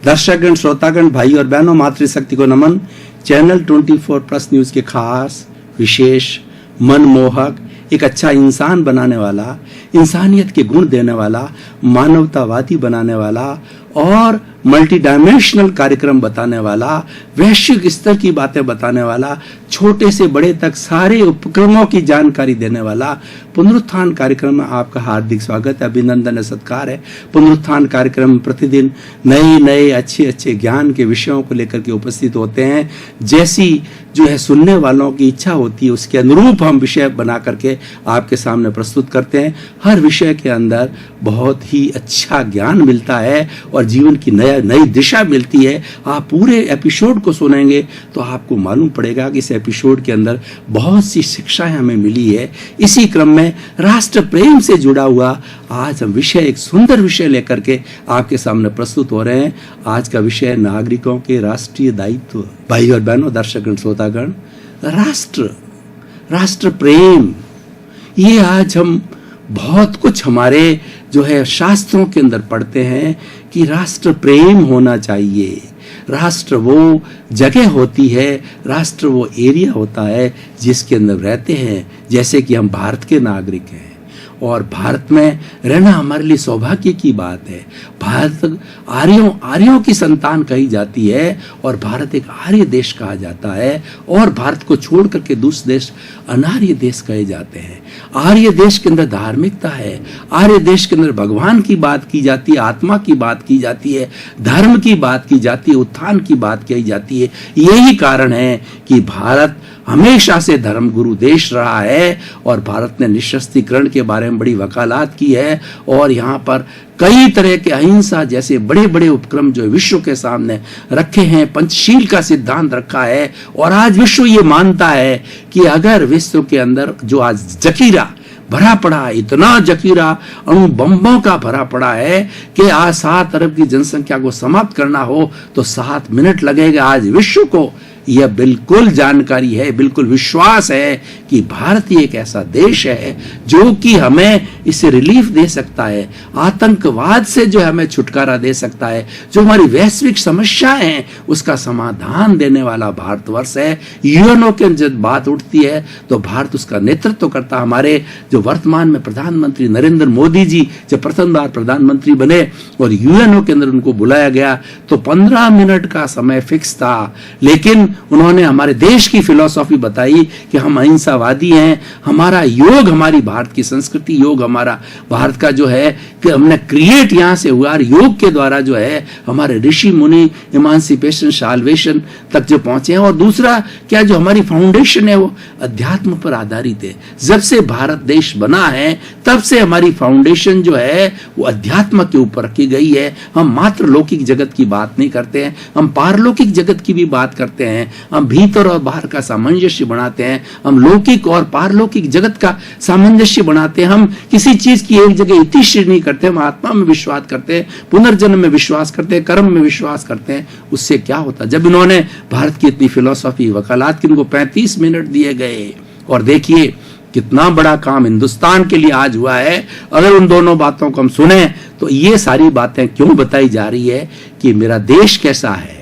दर्शकगण, श्रोतागण, भाई और बहनों, मातृशक्ति को नमन। चैनल 24+ न्यूज के खास, विशेष, मनमोहक, एक अच्छा इंसान बनाने वाला, इंसानियत के गुण देने वाला, मानवतावादी बनाने वाला और मल्टी डायमेंशनल कार्यक्रम बताने वाला, वैश्विक स्तर की बातें बताने वाला, छोटे से बड़े तक सारे उपक्रमों की जानकारी देने वाला पुनरुत्थान कार्यक्रम में आपका हार्दिक स्वागत है, अभिनंदन है, सत्कार है। पुनरुत्थान कार्यक्रम में प्रतिदिन नए नए अच्छे ज्ञान के विषयों को लेकर के उपस्थित होते हैं। जैसी जो है सुनने वालों की इच्छा होती है उसके अनुरूप हम विषय बना करके आपके सामने प्रस्तुत करते हैं। हर विषय के अंदर बहुत ही अच्छा ज्ञान मिलता है और जीवन की नई दिशा मिलती है। आप पूरे एपिसोड को सुनेंगे तो आपको मालूम पड़ेगा कि इस एपिसोड के अंदर बहुत सी शिक्षाएं हमें मिली है। इसी क्रम में राष्ट्र प्रेम से जुड़ा हुआ आज हम एक सुंदर विषय लेकर के आपके सामने प्रस्तुत हो रहे हैं। आज का विषय नागरिकों के राष्ट्रीय दायित्व। भाई और बहनों, दर्शकगण, श्रोतागण, राष्ट्र प्रेम, ये आज हम बहुत कुछ हमारे जो है शास्त्रों के अंदर पढ़ते हैं कि राष्ट्र प्रेम होना चाहिए। राष्ट्र वो जगह होती है, राष्ट्र वो एरिया होता है जिसके अंदर रहते हैं। जैसे कि हम भारत के नागरिक हैं और भारत में रहना हमारे लिए सौभाग्य की बात है। भारत आर्यों की संतान कही जाती है और भारत एक आर्य देश कहा जाता है और भारत को छोड़ करके दूसरे देश अनार्य देश कहे जाते हैं। आर्य देश के अंदर धार्मिकता है, आर्य देश के अंदर भगवान की बात की जाती है, आत्मा की बात की जाती है, धर्म की बात की जाती है, उत्थान की बात कही जाती है। यही कारण है कि भारत हमेशा से धर्म गुरु देश रहा है और भारत ने निशस्त्रीकरण के बारे में बड़ी वकालत की है और यहाँ पर कई तरह के अहिंसा जैसे बड़े बड़े उपक्रम जो विश्व के सामने रखे हैं, पंचशील का सिद्धांत रखा है। और आज विश्व ये मानता है कि अगर विश्व के अंदर जो आज जखीरा भरा पड़ा है, इतना जखीरा अणु बम्बों का भरा पड़ा है कि आज 7 अरब की जनसंख्या को समाप्त करना हो तो 7 मिनट लगेगा। आज विश्व को यह बिल्कुल जानकारी है, बिल्कुल विश्वास है कि भारत ही एक ऐसा देश है जो कि हमें इससे रिलीफ दे सकता है, आतंकवाद से जो हमें छुटकारा दे सकता है, जो हमारी वैश्विक समस्याएं हैं उसका समाधान देने वाला भारतवर्ष है। यूएनओ के जब बात उठती है तो भारत उसका नेतृत्व करता। हमारे जो वर्तमान में प्रधानमंत्री नरेंद्र मोदी जी जब प्रथम बार प्रधानमंत्री बने और यूएनओ के अंदर उनको बुलाया गया तो 15 मिनट का समय फिक्स था, लेकिन उन्होंने हमारे देश की फिलॉसफी बताई कि हम अहिंसावादी हैं। हमारा योग, हमारी भारत की संस्कृति, योग हमारा भारत का जो है कि हमने क्रिएट यहां से हुआ और योग के द्वारा जो है हमारे ऋषि मुनि इमांसिपेशन साल्वेशन तक जो पहुंचे हैं। और दूसरा क्या, जो हमारी फाउंडेशन है वो अध्यात्म पर आधारित है। जब से भारत देश बना है तब से हमारी फाउंडेशन जो है वो अध्यात्म के ऊपर रखी गई है। हम मात्र लौकिक जगत की बात नहीं करते हैं, हम पारलौकिक जगत की भी बात करते हैं। हम भीतर और बाहर का सामंजस्य बनाते हैं, हम लौकिक और पारलौकिक जगत का सामंजस्य बनाते हैं। हम किसी चीज की एक जगह इतिश्री नहीं करते, हम आत्मा में विश्वास करते हैं, पुनर्जन्म में विश्वास करते हैं, कर्म में विश्वास करते हैं। उससे क्या होता, जब इन्होंने भारत की इतनी फिलॉसफी वकालत की, इनको 35 मिनट दिए गए और देखिए कितना बड़ा काम हिंदुस्तान के लिए आज हुआ है। अगर उन दोनों बातों को हम सुने तो ये सारी बातें क्यों बताई जा रही है कि मेरा देश कैसा है,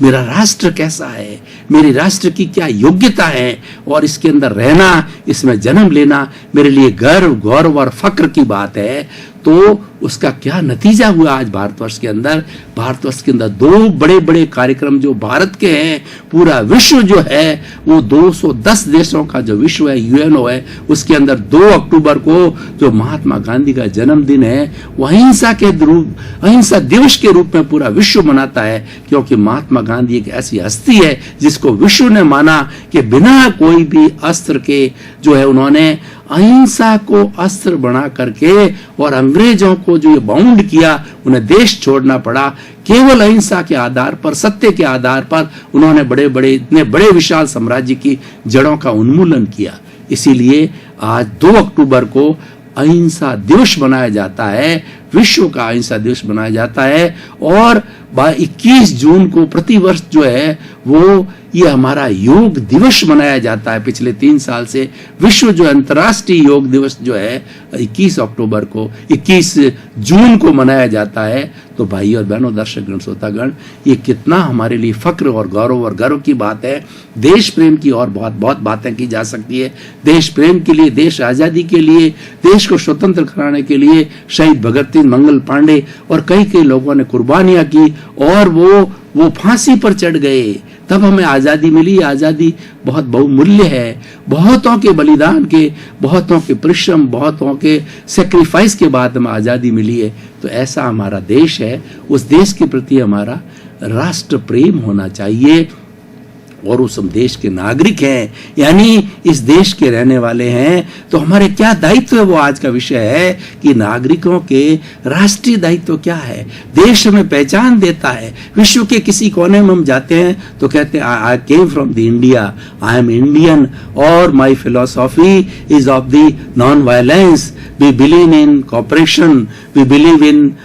मेरा राष्ट्र कैसा है, मेरे राष्ट्र की क्या योग्यता है और इसके अंदर रहना, इसमें जन्म लेना मेरे लिए गर्व, गौरव और फक्र की बात है। तो उसका क्या नतीजा हुआ आज भारतवर्ष के अंदर। भारतवर्ष के अंदर 2 बड़े बड़े कार्यक्रम जो भारत के हैं, पूरा विश्व जो है वो 210 देशों का जो विश्व है, यूएनओ है, उसके अंदर 2 अक्टूबर को जो महात्मा गांधी का जन्मदिन है वो अहिंसा दिवस के रूप में पूरा विश्व मनाता है। क्योंकि महात्मा गांधी एक ऐसी हस्ती है जिसको विश्व ने माना कि बिना कोई भी अस्त्र के जो है उन्होंने अहिंसा को अस्त्र बना करके और अंग्रेजों को जो ये बाउंड किया, उन्हें देश छोड़ना पड़ा। केवल अहिंसा के आधार पर, सत्य के आधार पर उन्होंने इतने बड़े विशाल साम्राज्य की जड़ों का उन्मूलन किया। इसीलिए आज 2 अक्टूबर को अहिंसा दिवस मनाया जाता है, विश्व का अहिंसा दिवस मनाया जाता है। और 21 जून को प्रतिवर्ष जो है वो ये हमारा योग दिवस मनाया जाता है। पिछले 3 साल से विश्व जो अंतर्राष्ट्रीय योग दिवस जो है 21 जून को मनाया जाता है। तो भाई और बहनों, दर्शकगण, श्रोतागण, ये कितना हमारे लिए फक्र और गर्व की बात है। देश प्रेम की और बहुत बहुत बातें की जा सकती है। देश प्रेम के लिए, देश आजादी के लिए, देश को स्वतंत्र कराने के लिए शहीद भगत सिंह, मंगल पांडे और कई लोगों ने कुर्बानियां की और वो फांसी पर चढ़ गए, तब हमें आजादी मिली। आजादी बहुत बहुमूल्य है। बहुतों के बलिदान के, बहुतों के परिश्रम, बहुतों के सेक्रीफाइस के बाद हमें आजादी मिली है। तो ऐसा हमारा देश है, उस देश के प्रति हमारा राष्ट्र प्रेम होना चाहिए और उस देश के नागरिक हैं, यानी इस देश के रहने वाले हैं, तो हमारे क्या दायित्व है, वो आज का विषय है कि नागरिकों के राष्ट्रीय दायित्व क्या है। देश हमें पहचान देता है। विश्व के किसी कोने में हम जाते हैं तो कहते हैं I came from the India, I am Indian, और my philosophy is of the non violence, we believe in cooperation, we believe in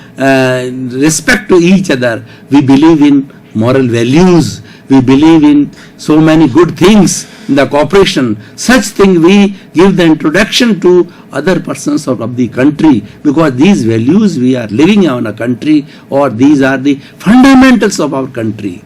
respect to each other, we believe in moral values, we believe in so many good things in the cooperation. Such thing we give the introduction to other persons of the country, because these values we are living in a country, or these are the fundamentals of our country.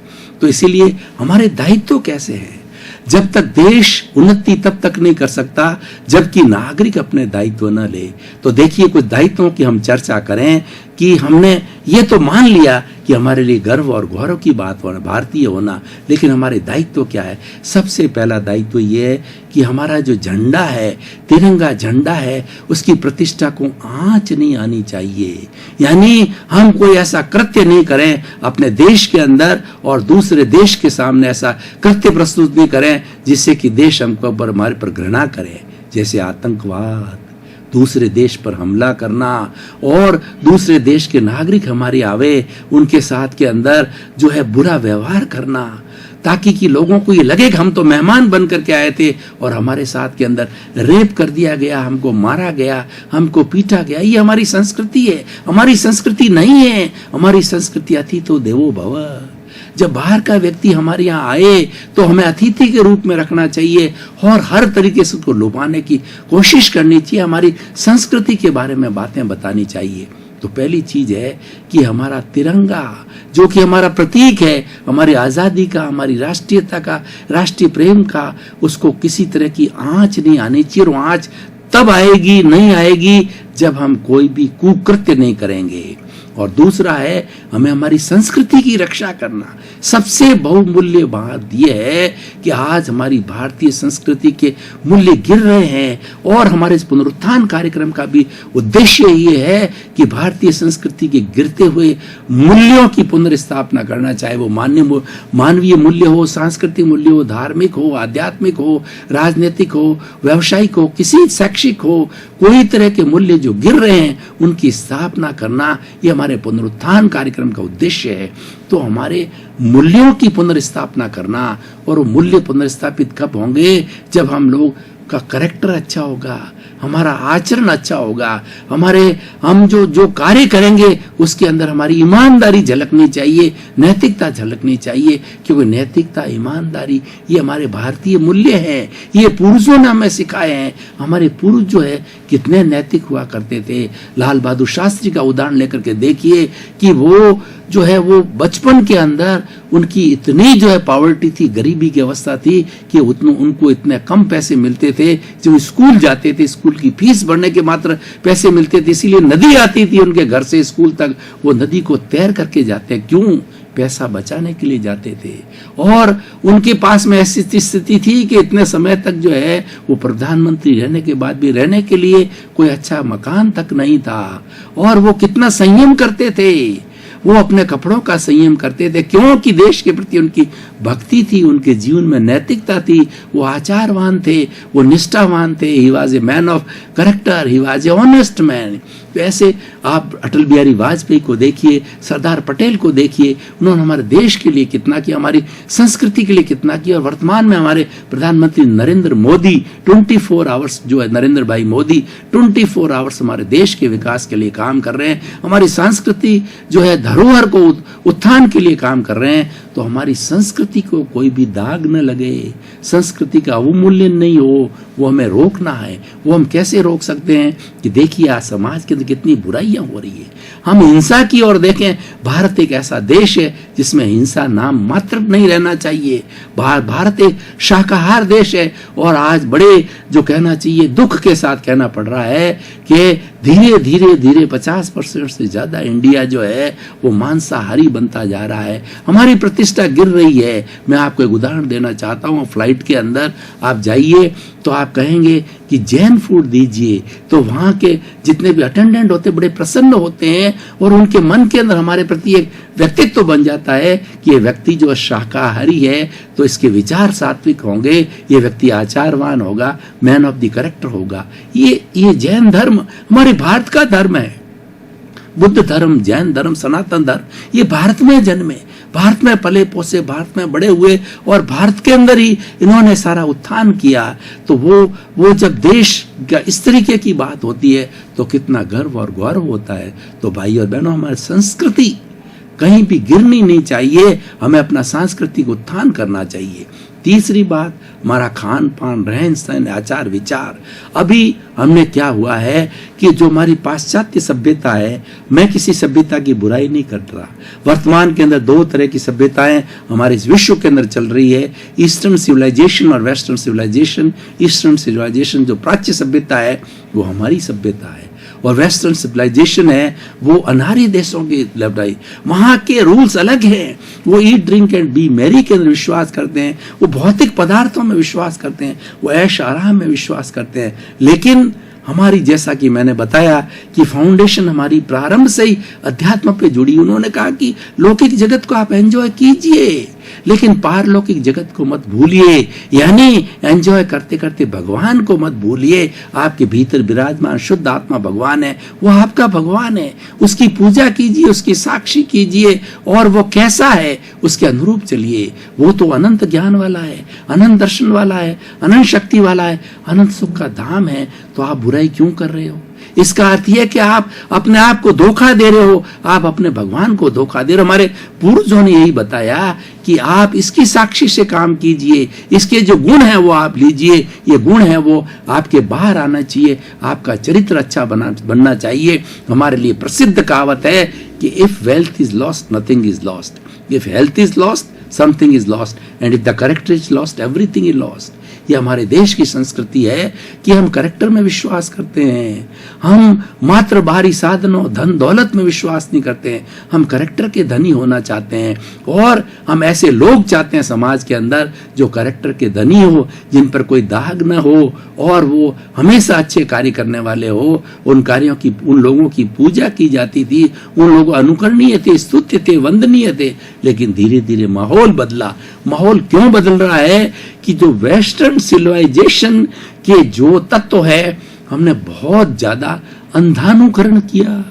तो इसीलिए हमारे दायित्व कैसे हैं? जब तक देश उन्नति तब तक नहीं कर सकता जबकि नागरिक अपने दायित्व न ले। तो देखिए, कुछ दायित्वों की हम चर्चा करें कि हमने ये तो मान लिया कि हमारे लिए गर्व और गौरव की बात होना, भारतीय होना, लेकिन हमारे दायित्व क्या है? सबसे पहला दायित्व ये है कि हमारा जो झंडा है, तिरंगा झंडा है, उसकी प्रतिष्ठा को आंच नहीं आनी चाहिए। यानी हम कोई ऐसा कृत्य नहीं करें अपने देश के अंदर और दूसरे देश के सामने ऐसा कृत्य प्रस्तुत नहीं करें जिससे कि देश हमको पर, हमारे पर घृणा करे, जैसे आतंकवाद, दूसरे देश पर हमला करना और दूसरे देश के नागरिक हमारे आवे उनके साथ के अंदर जो है बुरा व्यवहार करना, ताकि कि लोगों को ये लगे कि हम तो मेहमान बन करके आए थे और हमारे साथ के अंदर रेप कर दिया गया, हमको मारा गया, हमको पीटा गया। ये हमारी संस्कृति है, हमारी संस्कृति नहीं है। हमारी संस्कृति अतिथि देवो भव। जब बाहर का व्यक्ति हमारे यहाँ आए तो हमें अतिथि के रूप में रखना चाहिए और हर तरीके से उसको लुभाने की कोशिश करनी चाहिए। हमारी संस्कृति के बारे में बातें बतानी चाहिए। तो पहली चीज है कि हमारा तिरंगा, जो कि हमारा प्रतीक है, हमारी आजादी का, हमारी राष्ट्रीयता का, राष्ट्रीय प्रेम का, उसको किसी तरह की आंच नहीं आनी चाहिए। और आंच तब आएगी, नहीं आएगी, जब हम कोई भी कुकृत्य नहीं करेंगे। और दूसरा है, हमें हमारी संस्कृति की रक्षा करना। सबसे बहुमूल्य बात यह है कि आज हमारी भारतीय संस्कृति के मूल्य गिर रहे हैं और हमारे इस पुनरुत्थान कार्यक्रम का भी उद्देश्य ये है कि भारतीय संस्कृति के गिरते हुए मूल्यों की पुनर्स्थापना करना, चाहे वो मानवीय मूल्य हो, सांस्कृतिक मूल्य हो, धार्मिक हो, आध्यात्मिक हो, राजनीतिक हो, व्यावसायिक हो, किसी शैक्षिक हो, कोई तरह के मूल्य जो गिर रहे हैं उनकी स्थापना करना, ये हमारे पुनरुत्थान कार्यक्रम का उद्देश्य है। तो हमारे मूल्यों की पुनर्स्थापना करना, और वो मूल्य पुनर्स्थापित कब होंगे? जब हम लोग का कैरेक्टर अच्छा होगा, हमारा आचरण अच्छा होगा, हम जो कार्य करेंगे उसके अंदर हमारी ईमानदारी झलकनी चाहिए, नैतिकता झलकनी चाहिए, क्योंकि नैतिकता, ईमानदारी ये हमारे भारतीय मूल्य हैं। ये पूर्वजों ने हमें सिखाए हैं। हमारे पूर्वज जो है कितने नैतिक हुआ करते थे। लाल बहादुर शास्त्री का उदाहरण लेकर के देखिए कि वो जो है वो बचपन के अंदर उनकी इतनी जो है पॉवर्टी थी, गरीबी की अवस्था थी कि उनको इतने कम पैसे मिलते थे। जब स्कूल जाते थे, स्कूल की फीस भरने के मात्र पैसे मिलते थे, इसीलिए नदी आती थी उनके घर से स्कूल तक, वो नदी को तैर करके जाते। क्यों? पैसा बचाने के लिए जाते थे। और उनके पास में ऐसी स्थिति थी कि इतने समय तक जो है वो प्रधानमंत्री रहने के बाद भी रहने के लिए कोई अच्छा मकान तक नहीं था। और वो कितना संयम करते थे, वो अपने कपड़ों का संयम करते थे, क्योंकि देश के प्रति उनकी भक्ति थी, उनके जीवन में नैतिकता थी, वो आचारवान थे, वो निष्ठावान थे। He was a man of character, he was a honest man. तो ऐसे आप अटल बिहारी वाजपेयी को देखिए, सरदार पटेल को देखिए, उन्होंने हमारे देश के लिए कितना किया, हमारी संस्कृति के लिए कितना किया। और वर्तमान में हमारे प्रधानमंत्री नरेंद्र मोदी 24 आवर्स जो है, नरेंद्र भाई मोदी 24 आवर्स हमारे देश के विकास के लिए काम कर रहे हैं, हमारी संस्कृति जो है धरोहर को उत्थान के लिए काम कर रहे हैं। तो हमारी संस्कृति संस्कृति को कोई भी दाग न लगे, संस्कृति का अवमूल्यन नहीं हो, वो हमें रोकना है। वो हम कैसे रोक सकते हैं कि देखिए आज समाज के अंदर कितनी बुराइयां हो रही है। हम हिंसा की ओर देखें, भारत एक ऐसा देश है जिसमें हिंसा नाम मात्र नहीं रहना चाहिए। भारत एक शाकाहार देश है और आज बड़े जो कहना चाहिए दुख के साथ कहना पड़ रहा है कि धीरे धीरे धीरे 50% से ज्यादा इंडिया जो है वो मांसाहारी बनता जा रहा है। हमारी प्रतिष्ठा गिर रही है। मैं आपको एक उदाहरण देना चाहता हूँ। फ्लाइट के अंदर आप जाइए तो आप कहेंगे कि जैन फूड दीजिए, तो वहाँ के जितने भी अटेंडेंट होते बड़े प्रसन्न होते हैं और उनके मन के अंदर हमारे प्रति एक व्यक्तित्व तो बन जाता है कि ये व्यक्ति जो शाकाहारी है तो इसके विचार सात्विक होंगे, ये व्यक्ति आचारवान होगा, मैन ऑफ द कैरेक्टर होगा। ये जैन धर्म हमारे भारत का धर्म है। बुद्ध धर्म, जैन धर्म, सनातन धर्म ये भारत में जन्मे, भारत में पले पोसे, भारत में बड़े हुए और भारत के अंदर ही इन्होंने सारा उत्थान किया। तो वो जब देश का इस तरीके की बात होती है तो कितना गर्व और गौरव होता है। तो भाई और बहनों, हमारी संस्कृति कहीं भी गिरनी नहीं चाहिए, हमें अपना सांस्कृतिक उत्थान करना चाहिए। तीसरी बात, हमारा खान पान, रहन सहन, आचार विचार। अभी हमने क्या हुआ है कि जो हमारी पाश्चात्य सभ्यता है, मैं किसी सभ्यता की बुराई नहीं कर रहा। वर्तमान के अंदर दो तरह की सभ्यताएं हमारे इस विश्व के अंदर चल रही है, ईस्टर्न सिविलाइजेशन और वेस्टर्न सिविलाइजेशन। ईस्टर्न सिविलाइजेशन जो प्राच्य सभ्यता है वो हमारी सभ्यता है और वेस्टर्न सिविलाइजेशन है वो अनारी देशों की लड़ाई। वहां के रूल्स अलग हैं। वो eat drink and B Mary के अंदर विश्वास करते हैं, वो भौतिक पदार्थों में विश्वास करते हैं, वो ऐश आराम में विश्वास करते हैं। लेकिन हमारी, जैसा कि मैंने बताया कि फाउंडेशन हमारी प्रारंभ से ही अध्यात्म पे जुड़ी। उन्होंने कहा कि लौकिक जगत को आप एंजॉय कीजिए लेकिन पारलौकिक जगत को मत भूलिए, यानी एंजॉय करते करते भगवान को मत भूलिए। आपके भीतर विराजमान शुद्ध आत्मा भगवान है, वो आपका भगवान है, उसकी पूजा कीजिए, उसकी साक्षी कीजिए और वो कैसा है उसके अनुरूप चलिए। वो तो अनंत ज्ञान वाला है, अनंत दर्शन वाला है, अनंत शक्ति वाला है, अनंत सुख का धाम है। तो आप बुराई क्यों कर रहे हो? इसका अर्थ यह कि आप अपने आप को धोखा दे रहे हो, आप अपने भगवान को धोखा दे रहे हो। हमारे पूर्वजों ने यही बताया कि आप इसकी साक्षी से काम कीजिए, इसके जो गुण है वो आप लीजिए, ये गुण है वो आपके बाहर आना चाहिए, आपका चरित्र अच्छा बनना चाहिए। हमारे लिए प्रसिद्ध कहावत है कि if wealth is lost nothing is lost, if health is lost something is lost and if the character is lost everything is lost. ये हमारे देश की संस्कृति है कि हम कैरेक्टर में विश्वास करते हैं, हम मात्र बाहरी साधनों, धन दौलत में विश्वास नहीं करते हैं, हम कैरेक्टर के धनी होना चाहते हैं और हम ऐसे लोग चाहते हैं समाज के अंदर जो कैरेक्टर के धनी हो, जिन पर कोई दाग न हो और वो हमेशा अच्छे कार्य करने वाले हो। उन कार्यों की, उन लोगों की पूजा की जाती थी, उन लोगों अनुकरणीय थे, स्तुत्य थे, वंदनीय थे। लेकिन धीरे धीरे माहौल बदला। माहौल क्यों बदल रहा है कि जो वेस्टर्न सिविलाइजेशन के जो तत्व है हमने बहुत ज्यादा अंधानुकरण किया।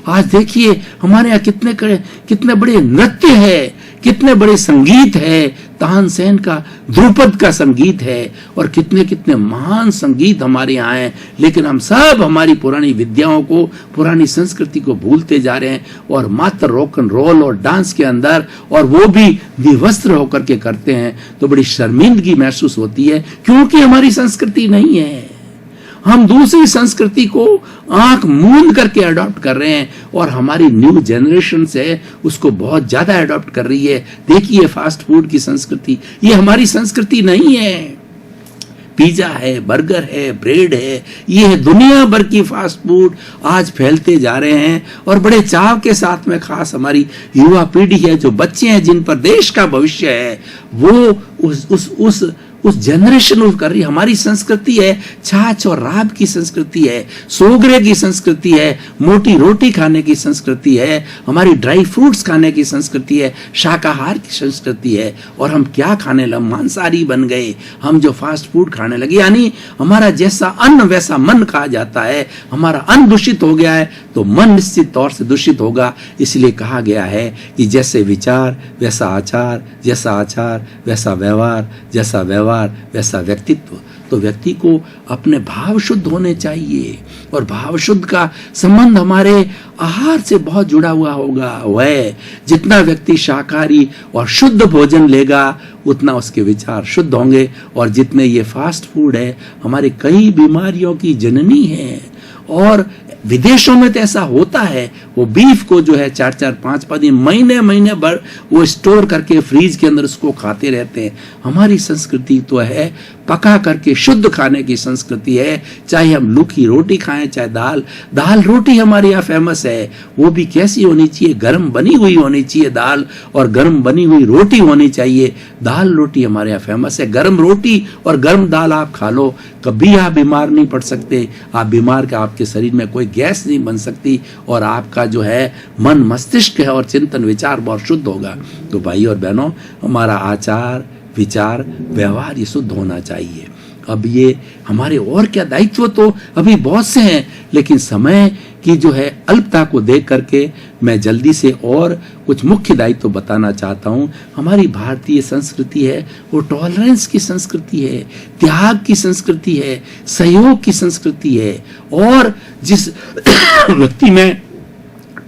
आज देखिए हमारे यहाँ कितने बड़े नृत्य है, कितने बड़े संगीत है, तानसेन का, ध्रुपद का संगीत है और कितने महान संगीत हमारे यहाँ है। लेकिन हम सब हमारी पुरानी विद्याओं को, पुरानी संस्कृति को भूलते जा रहे हैं और मात्र रॉक एंड रोल और डांस के अंदर, और वो भी निवस्त्र होकर के करते हैं। तो बड़ी शर्मिंदगी महसूस होती है क्योंकि हमारी संस्कृति नहीं है। हम दूसरी संस्कृति को आंख मूंद करके अडॉप्ट कर रहे हैं और हमारी न्यू जनरेशन से उसको बहुत ज्यादा अडॉप्ट कर रही है। देखिए फास्ट फूड की संस्कृति, ये हमारी संस्कृति नहीं है। पिज्जा है, बर्गर है, ब्रेड है, ये है दुनिया भर की फास्ट फूड आज फैलते जा रहे हैं और बड़े चाव के साथ में, खास हमारी युवा पीढ़ी है, जो बच्चे हैं जिन पर देश का भविष्य है, वो उस जनरेशन कर रही। हमारी संस्कृति है छाछ और राब की संस्कृति है, सोगरे की संस्कृति है, मोटी रोटी खाने की संस्कृति है, हमारी ड्राई फ्रूट्स खाने की संस्कृति है, शाकाहार की संस्कृति है। और हम क्या खाने लगे? मांसाहारी बन गए। हम जो फास्ट फूड खाने लगे, यानी हमारा जैसा अन्न वैसा मन कहा जाता है। हमारा अन्न दूषित हो गया है तो मन निश्चित तौर से दूषित होगा। इसलिए कहा गया है कि जैसे विचार वैसा आचार, जैसा आचार वैसा व्यवहार, जैसा व्यवहार वैसा व्यक्तित्व। तो व्यक्ति को अपने भाव शुद्ध होने चाहिए, और भाव शुद्ध का संबंध हमारे आहार से बहुत जुड़ा हुआ होगा। वह जितना व्यक्ति शाकाहारी और शुद्ध भोजन लेगा उतना उसके विचार शुद्ध होंगे, और जितने ये फास्ट फूड है हमारी कई बीमारियों की जननी है। और विदेशों में तो ऐसा होता है, वो बीफ को जो है 4-4, 5-5 दिन, महीने भर वो स्टोर करके फ्रीज के अंदर उसको खाते रहते हैं। हमारी संस्कृति तो है पका करके शुद्ध खाने की संस्कृति है। चाहे हम लूखी रोटी खाएं, चाहे दाल रोटी हमारे यहाँ फेमस है। वो भी कैसी होनी चाहिए? गर्म बनी हुई होनी चाहिए दाल, और गर्म बनी हुई रोटी होनी चाहिए। दाल रोटी हमारे यहाँ फेमस है। गर्म रोटी और गर्म दाल आप खा लो, कभी आप बीमार नहीं पड़ सकते। आप बीमार का आपके शरीर में कोई गैस नहीं बन सकती, और आपका जो है मन मस्तिष्क है और चिंतन विचार बहुत शुद्ध होगा। तो भाई और बहनों, हमारा आचार विचार व्यवहार ये शुद्ध होना चाहिए। अब ये हमारे और क्या दायित्व तो अभी बहुत से हैं, लेकिन समय की जो है अल्पता को देख करके मैं जल्दी से और कुछ मुख्य दायित्व बताना चाहता हूं। हमारी भारतीय संस्कृति है वो टॉलरेंस की संस्कृति है, त्याग की संस्कृति है, सहयोग की संस्कृति है। और जिस व्यक्ति में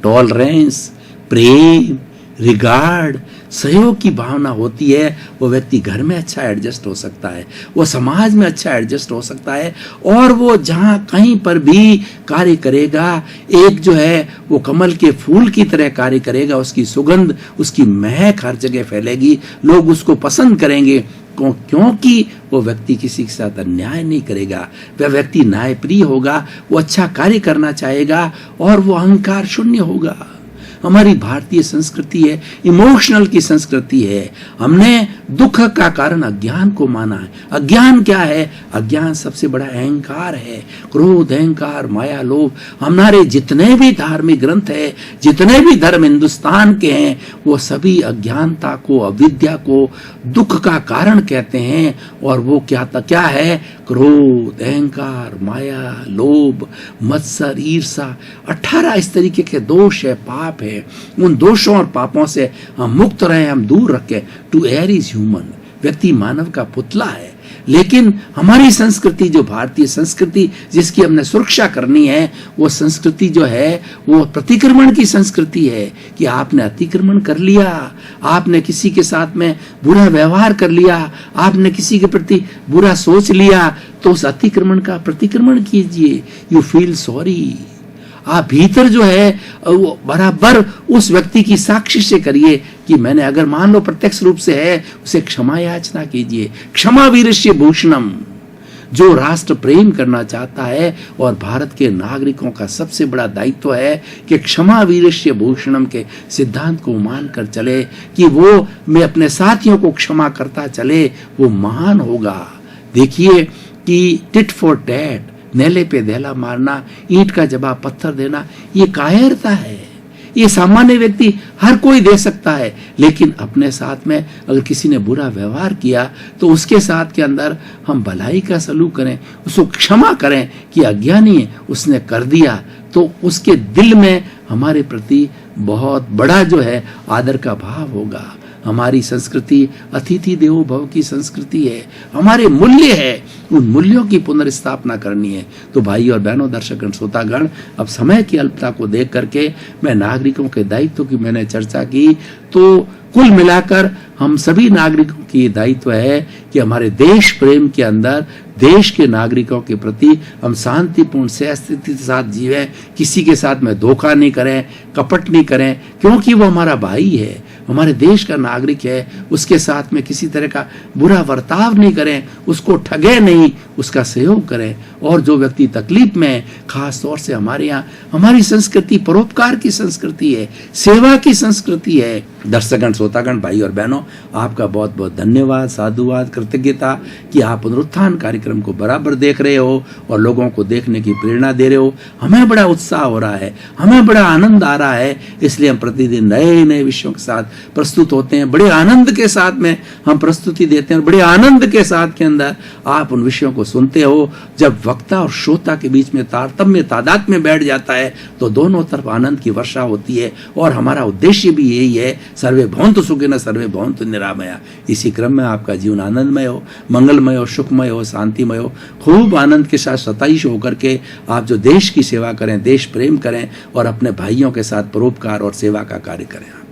टॉलरेंस, प्रेम, रिगार्ड, सहयोग की भावना होती है, वो व्यक्ति घर में अच्छा एडजस्ट हो सकता है, वो समाज में अच्छा एडजस्ट हो सकता है, और वो जहाँ कहीं पर भी कार्य करेगा एक जो है वो कमल के फूल की तरह कार्य करेगा। उसकी सुगंध, उसकी महक हर जगह फैलेगी, लोग उसको पसंद करेंगे, क्योंकि वो व्यक्ति किसी के साथ अन्याय नहीं करेगा, वह व्यक्ति न्यायप्रिय होगा, वो अच्छा कार्य करना चाहेगा, और वो अहंकार शून्य होगा। हमारी भारतीय संस्कृति है इमोशनल की संस्कृति है। हमने दुख का कारण अज्ञान को माना है। अज्ञान क्या है? अज्ञान सबसे बड़ा अहंकार है। क्रोध, अहंकार, माया, लोभ। हमारे जितने भी धार्मिक ग्रंथ है, जितने भी धर्म हिंदुस्तान के हैं, वो सभी अज्ञानता को, अविद्या को दुख का कारण कहते हैं। और वो क्या है? क्रोध, अहंकार, माया, लोभ, मत्सर, ईर्षा, 18 इस तरीके के दोष है, पाप है। उन दोषों और पापों से हम मुक्त रहे, हम दूर रखें। टू एयर इज ह्यूमन, व्यक्ति मानव का पुतला है। लेकिन हमारी संस्कृति, जो भारतीय संस्कृति जिसकी हमने सुरक्षा करनी है, वो संस्कृति जो है वो प्रतिक्रमण की संस्कृति है। कि आपने अतिक्रमण कर लिया, आपने किसी के साथ में बुरा व्यवहार कर लिया, आपने किसी के प्रति बुरा सोच लिया, तो उस अतिक्रमण का प्रतिक्रमण कीजिए। You feel sorry. आप भीतर जो है वो बराबर उस व्यक्ति की साक्षी से करिए कि मैंने, अगर मान लो प्रत्यक्ष रूप से है, उसे क्षमा याचना कीजिए। क्षमा वीरस्य भूषणम। जो राष्ट्र प्रेम करना चाहता है, और भारत के नागरिकों का सबसे बड़ा दायित्व है कि क्षमा वीरस्य भूषणम के सिद्धांत को मानकर चले, कि वो मैं अपने साथियों को क्षमा करता चले, वो महान होगा। देखिए कि टिट फॉर टैट, नेले पे देला मारना, ईंट का जवाब पत्थर देना, ये कायरता है। ये सामान्य व्यक्ति हर कोई दे सकता है, लेकिन अपने साथ में अगर किसी ने बुरा व्यवहार किया तो उसके साथ के अंदर हम भलाई का सलूक करें, उसको क्षमा करें कि अज्ञानी है, उसने कर दिया, तो उसके दिल में हमारे प्रति बहुत बड़ा जो है आदर का भाव होगा। हमारी संस्कृति अतिथि देवो भव की संस्कृति है। हमारे मूल्य है, उन मूल्यों की पुनर्स्थापना करनी है। तो भाई और बहनों, दर्शकगण, श्रोतागण, अब समय की अल्पता को देख करके मैं नागरिकों के दायित्व की मैंने चर्चा की, तो कुल मिलाकर हम सभी नागरिकों की दायित्व है कि हमारे देश प्रेम के अंदर देश के नागरिकों के प्रति हम शांतिपूर्ण से स्थिति के साथ जीवें, किसी के साथ में धोखा नहीं करें, कपट नहीं करें, क्योंकि वो हमारा भाई है, हमारे देश का नागरिक है। उसके साथ में किसी तरह का बुरा बर्ताव नहीं करें, उसको ठगे नहीं, उसका सहयोग करें। और जो व्यक्ति तकलीफ में है, खास तौर से हमारे यहाँ हमारी संस्कृति परोपकार की संस्कृति है, सेवा की संस्कृति है। दर्शकगण, श्रोतागण, भाई और बहनों, आपका बहुत बहुत धन्यवाद, साधुवाद, कृतज्ञता कि आप पुनरुत्थान कार्यक्रम को बराबर देख रहे हो और लोगों को देखने की प्रेरणा दे रहे हो। हमें बड़ा उत्साह हो रहा है, हमें बड़ा आनंद आ रहा है, इसलिए हम प्रतिदिन नए नए विषयों के साथ प्रस्तुत होते हैं, बड़े आनंद के साथ में हम प्रस्तुति देते हैं, बड़े आनंद के साथ के अंदर आप उन विषयों को सुनते हो। जब वक्ता और श्रोता के बीच में तारतम्य तादाद में बैठ जाता है तो दोनों तरफ आनंद की वर्षा होती है। और हमारा उद्देश्य भी यही है, सर्वे भवन्तु सुखिनः सर्वे भवन्तु निरामया। इसी क्रम में आपका जीवन आनंदमय हो, मंगलमय हो, सुखमय हो, शांतिमय हो। खूब आनंद के साथ सताइश होकर के आप जो देश की सेवा करें, देश प्रेम करें और अपने भाइयों के साथ परोपकार और सेवा का कार्य करें।